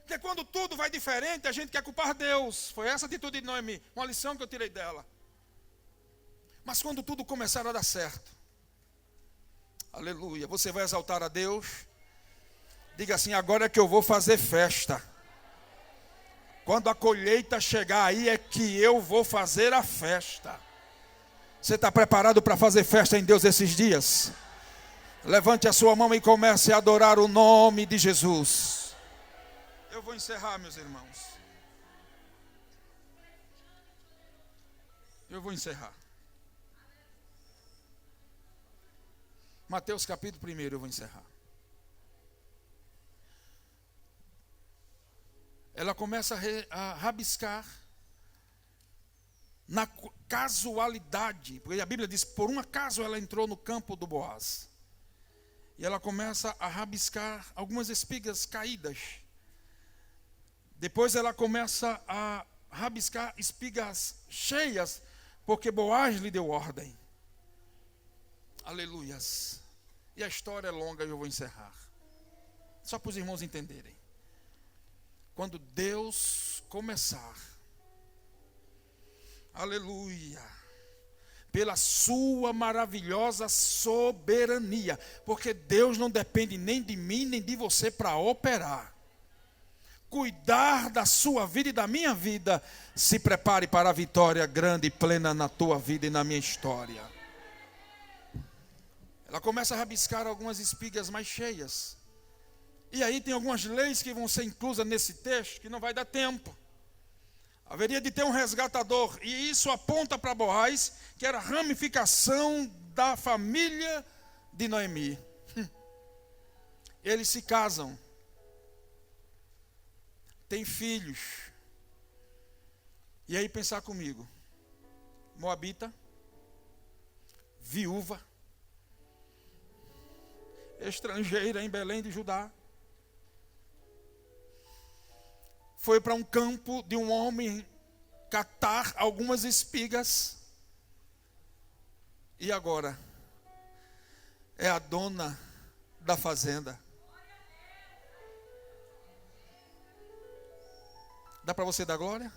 Porque quando tudo vai diferente, a gente quer culpar Deus. Foi essa a atitude de Noemi, uma lição que eu tirei dela. Mas quando tudo começar a dar certo, aleluia, você vai exaltar a Deus. Diga assim: agora é que eu vou fazer festa. Quando a colheita chegar aí é que eu vou fazer a festa. Você está preparado para fazer festa em Deus esses dias? Levante a sua mão e comece a adorar o nome de Jesus. Eu vou encerrar, meus irmãos. Eu vou encerrar. Mateus capítulo 1, eu vou encerrar. Ela começa a rabiscar na casualidade, porque a Bíblia diz: por um acaso ela entrou no campo do Boaz. E ela começa a rabiscar algumas espigas caídas. Depois ela começa a rabiscar espigas cheias, porque Boaz lhe deu ordem. Aleluias. E a história é longa e eu vou encerrar. Só para os irmãos entenderem. Quando Deus começar, aleluia, pela sua maravilhosa soberania, porque Deus não depende nem de mim, nem de você para operar. Cuidar da sua vida e da minha vida, se prepare para a vitória grande e plena na tua vida e na minha história. Ela começa a rabiscar algumas espigas mais cheias. E aí tem algumas leis que vão ser inclusas nesse texto, que não vai dar tempo. Haveria de ter um resgatador, e isso aponta para Boaz, que era a ramificação da família de Noemi. Eles se casam, têm filhos. E aí pensar comigo: moabita, viúva, estrangeira em Belém de Judá, foi para um campo de um homem catar algumas espigas, e agora é a dona da fazenda. Dá para você dar glória?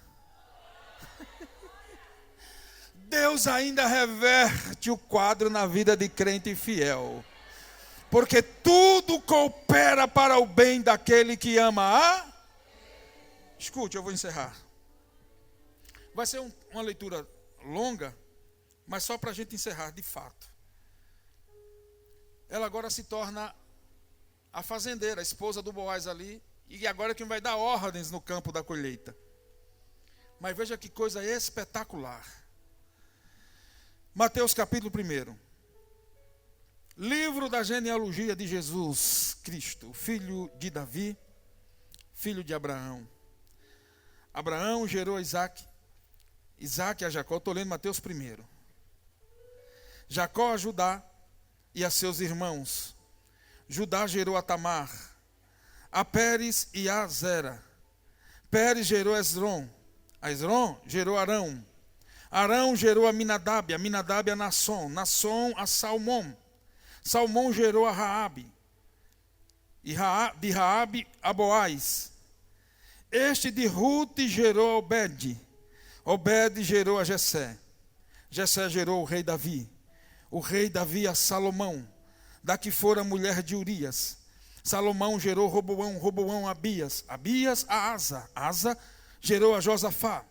Deus ainda reverte o quadro na vida de crente fiel, porque tudo coopera para o bem daquele que ama a... Escute, eu vou encerrar. Vai ser uma leitura longa, mas só para a gente encerrar de fato. Ela agora se torna a fazendeira, a esposa do Boaz ali, e agora é quem vai dar ordens no campo da colheita. Mas veja que coisa espetacular. Mateus capítulo 1. Livro da genealogia de Jesus Cristo, filho de Davi, filho de Abraão. Abraão gerou a Isaac, Isaac a Jacó. Estou lendo Mateus 1. Jacó a Judá e a seus irmãos. Judá gerou a Tamar, a Pérez e a Zera. Pérez gerou a Esrom. A Esrom gerou Arão. Arão gerou a Aminadab a Nasson. Nasson a Salmão. Salmão gerou a Raabe. E de Raabe a Boaz. Este de Rute gerou a Obed. Obed gerou a Jessé. Jessé gerou o rei Davi. O rei Davi a Salomão, da que fora mulher de Urias. Salomão gerou Roboão, Roboão a Abias. Abias a Asa. Asa gerou a Josafá.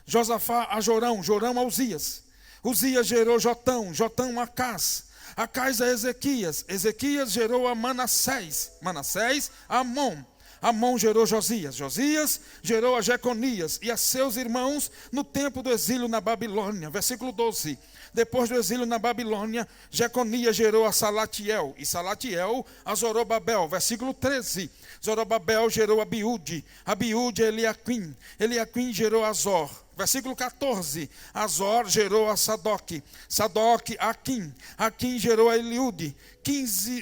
Josafá a Jorão, Jorão a Uzias. Uzias gerou Jotão, Jotão a Acás. Acás a Ezequias. Ezequias gerou a Manassés. Manassés a Amon. Amon gerou Josias. Josias gerou a Jeconias e a seus irmãos no tempo do exílio na Babilônia. Versículo 12. Depois do exílio na Babilônia, Jeconias gerou a Salatiel. E Salatiel a Zorobabel. Versículo 13. Zorobabel gerou a Abiúde. Abiúde a Eliaquim. Eliaquim gerou a Azor. Versículo 14. Azor gerou a Sadoc. Sadoc a Aquim. Aquim gerou a Eliude.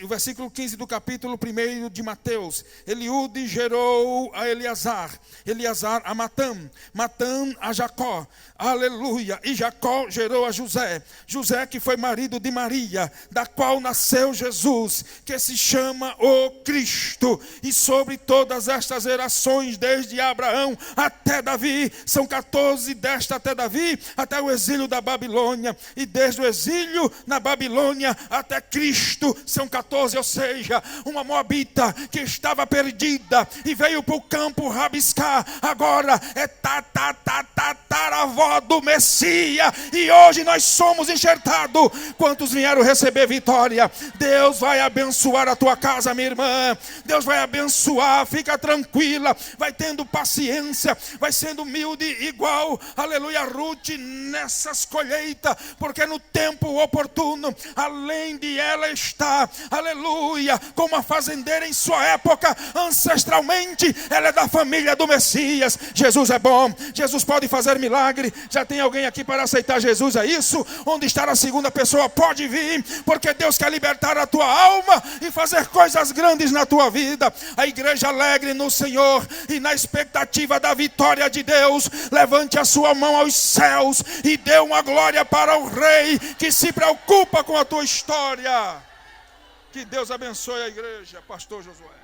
Versículo 15 do capítulo 1 de Mateus. Eliude gerou a Eleazar. Eleazar a Matã. Matã a Jacó. Aleluia. E Jacó gerou a José. José que foi marido de Maria, da qual nasceu Jesus, que se chama o Cristo. E sobre todas estas gerações, desde Abraão até Davi, são 14 desta até Davi, até o exílio da Babilônia. E desde o exílio na Babilônia até Cristo, são 14, ou seja, uma moabita que estava perdida e veio para o campo rabiscar, agora é tataravó do Messias, e hoje nós somos enxertados. Quantos vieram receber vitória? Deus vai abençoar a tua casa, minha irmã. Deus vai abençoar, fica tranquila, vai tendo paciência, vai sendo humilde igual, aleluia, Ruth nessas colheitas, porque no tempo oportuno, além de ela estar, aleluia, como a fazendeira em sua época, ancestralmente, ela é da família do Messias. Jesus é bom, Jesus pode fazer milagre. Já tem alguém aqui para aceitar Jesus? É isso? Onde está a segunda pessoa? Pode vir, porque Deus quer libertar a tua alma e fazer coisas grandes na tua vida. A igreja alegre no Senhor e na expectativa da vitória de Deus, levante a sua mão aos céus e dê uma glória para o Rei que se preocupa com a tua história. Que Deus abençoe a igreja, pastor Josué.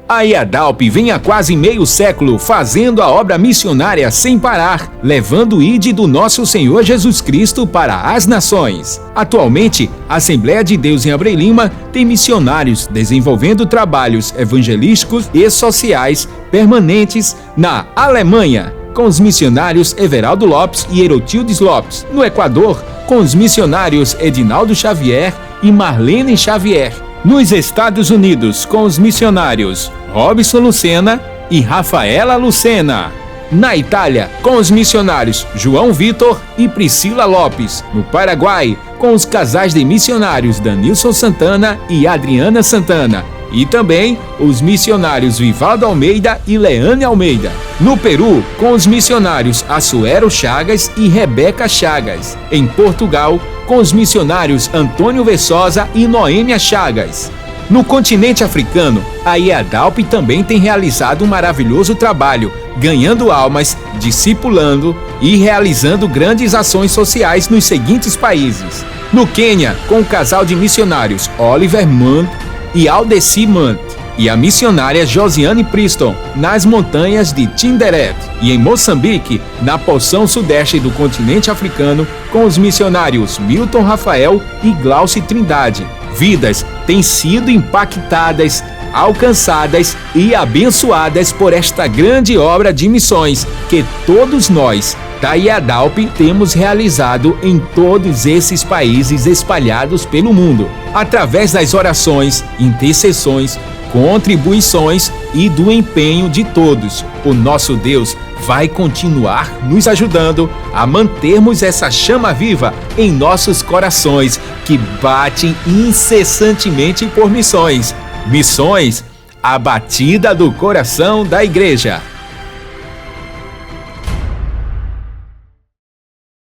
A EADALP vem há quase meio século fazendo a obra missionária sem parar, levando o ID do nosso Senhor Jesus Cristo para as nações. Atualmente, a Assembleia de Deus em Abreu Lima tem missionários desenvolvendo trabalhos evangelísticos e sociais permanentes na Alemanha, com os missionários Everaldo Lopes e Erotildes Lopes. No Equador, com os missionários Edinaldo Xavier e Marlene Xavier. Nos Estados Unidos, com os missionários Robson Lucena e Rafaela Lucena. Na Itália, com os missionários João Vitor e Priscila Lopes. No Paraguai, com os casais de missionários Danilson Santana e Adriana Santana. E também os missionários Vivaldo Almeida e Leane Almeida. No Peru, com os missionários Assuero Chagas e Rebeca Chagas. Em Portugal, com os missionários Antônio Vessosa e Noêmia Chagas. No continente africano, a EADALP também tem realizado um maravilhoso trabalho, ganhando almas, discipulando e realizando grandes ações sociais nos seguintes países. No Quênia, com o casal de missionários Oliver Mant e Aldeci Mant, e a missionária Josiane Priston, nas montanhas de Tinderet. E em Moçambique, na porção sudeste do continente africano, com os missionários Milton Rafael e Glauci Trindade. Vidas têm sido impactadas, alcançadas e abençoadas por esta grande obra de missões que todos nós da IADALP temos realizado em todos esses países espalhados pelo mundo, através das orações, intercessões, contribuições e do empenho de todos. O nosso Deus vai continuar nos ajudando a mantermos essa chama viva em nossos corações, que batem incessantemente por missões. Missões, a batida do coração da igreja.